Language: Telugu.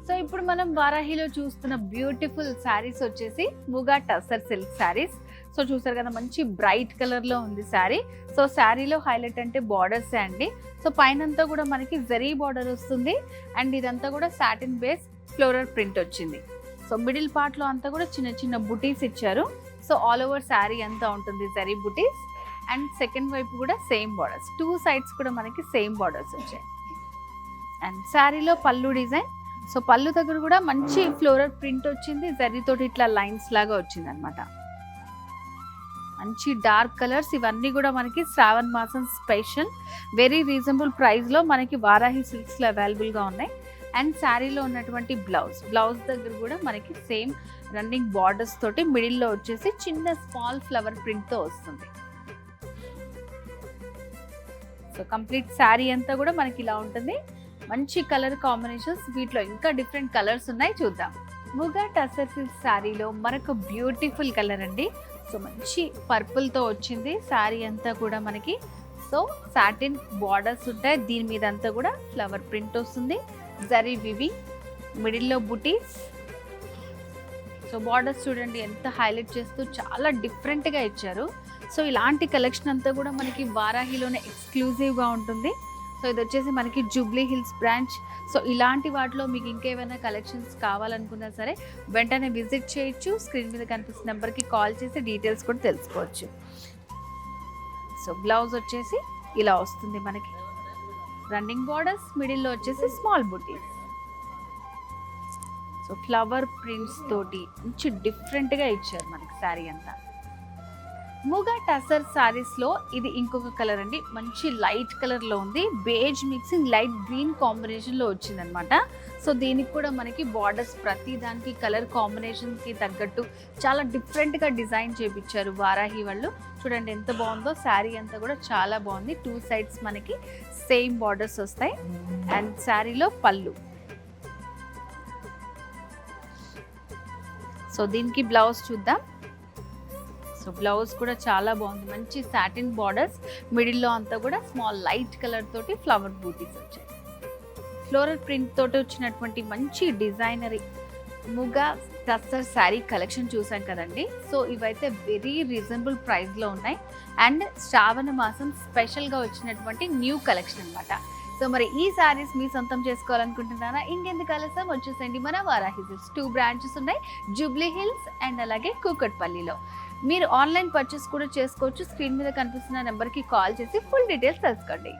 సో ఇప్పుడు మనం వారాహిలో చూస్తున్న బ్యూటిఫుల్ శారీస్ వచ్చేసి ముగా టసర్ సిల్క్ శారీస్. సో చూసారు కదా, మంచి బ్రైట్ కలర్ లో ఉంది శారీ. సో శారీలో హైలైట్ అంటే బార్డర్స్ అండి. సో పైనంతా కూడా మనకి జరీ బార్డర్ వస్తుంది అండ్ ఇదంతా కూడా సాటిన్ బేస్ ఫ్లోరల్ ప్రింట్ వచ్చింది. సో మిడిల్ పార్ట్ లో అంతా కూడా చిన్న చిన్న బుటీస్ ఇచ్చారు. సో ఆల్ ఓవర్ శారీ అంతా ఉంటుంది జరీ బుటీస్ అండ్ సెకండ్ వైపు కూడా సేమ్ బార్డర్స్, టూ సైడ్స్ కూడా మనకి సేమ్ బార్డర్స్ వచ్చాయి. అండ్ శారీలో పళ్ళు డిజైన్. సో పళ్ళు దగ్గర కూడా మంచి ఫ్లోరల్ ప్రింట్ వచ్చింది, జరీతోటి ఇట్లా లైన్స్ లాగా వచ్చింది అనమాట. మంచి డార్క్ కలర్స్, ఇవన్నీ కూడా మనకి శ్రావణ మాసం స్పెషల్ వెరీ రీజనబుల్ ప్రైస్ లో మనకి వారాహి సిల్క్స్ లో అవైలబుల్ గా ఉన్నాయి. అండ్ శారీలో ఉన్నటువంటి బ్లౌజ్ దగ్గర కూడా మనకి సేమ్ రన్నింగ్ బార్డర్స్ తోటి మిడిల్ లో వచ్చేసి చిన్న స్మాల్ ఫ్లవర్ ప్రింట్ తో వస్తుంది. సో కంప్లీట్ శారీ అంతా కూడా మనకి ఇలా ఉంటుంది. మంచి కలర్ కాంబినేషన్స్, వీటిలో ఇంకా డిఫరెంట్ కలర్స్ ఉన్నాయి, చూద్దాం. ముగా టసర్ సిల్క్ శారీలో మరొక బ్యూటిఫుల్ కలర్ అండి. సో మంచి పర్పుల్ తో వచ్చింది శారీ అంతా కూడా మనకి. సో సాటిన్ బార్డర్స్ ఉంటాయి, దీని మీద అంతా కూడా ఫ్లవర్ ప్రింట్ వస్తుంది, జరీ వివింగ్, మిడిల్లో బుటీస్. సో బార్డర్స్ చూడండి ఎంత హైలైట్ చేస్తూ చాలా డిఫరెంట్గా ఇచ్చారు. సో ఇలాంటి కలెక్షన్ అంతా కూడా మనకి వారాహిలోనే ఎక్స్క్లూజివ్గా ఉంటుంది. సో ఇది వచ్చేసి మనకి జూబ్లీ హిల్స్ బ్రాంచ్. సో ఇలాంటి వాటిలో మీకు ఇంకేమైనా కలెక్షన్స్ కావాలనుకున్నా సరే వెంటనే విజిట్ చేయొచ్చు. స్క్రీన్ మీద కనిపిస్తున్న నెంబర్కి కాల్ చేసి డీటెయిల్స్ కూడా తెలుసుకోవచ్చు. సో బ్లౌజ్ వచ్చేసి ఇలా వస్తుంది మనకి, రన్నింగ్ బార్డర్స్, మిడిల్లో వచ్చేసి స్మాల్ బుటీస్. సో ఫ్లవర్ ప్రింట్స్ తోటి మంచి డిఫరెంట్గా ఇచ్చారు మనకి శారీ అంతా. ముగా టసర్ సారీస్ లో ఇది ఇంకొక కలర్ అండి, మంచి లైట్ కలర్ లో ఉంది, beige mixing light green combination లో వచ్చిందనమాట. సో దీనికి కూడా మనకి బార్డర్స్ ప్రతి దానికి కలర్ కాంబినేషన్ కి తగ్గట్టు చాలా డిఫరెంట్ గా డిజైన్ చేపించారు వారాహి వాళ్ళు. చూడండి ఎంత బాగుందో, శారీ అంతా కూడా చాలా బాగుంది. టూ సైడ్స్ మనకి సేమ్ బార్డర్స్ వస్తాయి అండ్ శారీలో పళ్ళు. సో దీనికి బ్లౌజ్ చూద్దాం. సో బ్లౌజ్ కూడా చాలా బాగుంది, మంచి సాటిన్ బార్డర్స్, మిడిల్లో అంతా కూడా స్మాల్ లైట్ కలర్ తోటి ఫ్లవర్ బూటీస్ వచ్చాయి. ఫ్లోరల్ ప్రింట్ తోటి వచ్చినటువంటి మంచి డిజైనరీ ముగా టసర్ శారీ కలెక్షన్ చూసాం కదండి. సో ఇవైతే వెరీ రీజనబుల్ ప్రైస్లో ఉన్నాయి అండ్ శ్రావణ మాసం స్పెషల్గా వచ్చినటువంటి న్యూ కలెక్షన్ అనమాట. సో మరి ఈ శారీస్ మీ సొంతం చేసుకోవాలనుకుంటున్నారా? ఇంకెందుకు ఆలస్యం, వచ్చేసండి మన వారాహి సిల్క్స్. 2 బ్రాంచెస్ ఉన్నాయి, జూబ్లీ హిల్స్ అండ్ అలాగే కూకట్పల్లిలో. మీరు ఆన్లైన్ పర్చేస్ కూడా చేసుకోవచ్చు. స్క్రీన్ మీద కనిపిస్తున్న నెంబర్కి కాల్ చేసి ఫుల్ డీటెయిల్స్ తెలుసుకోండి.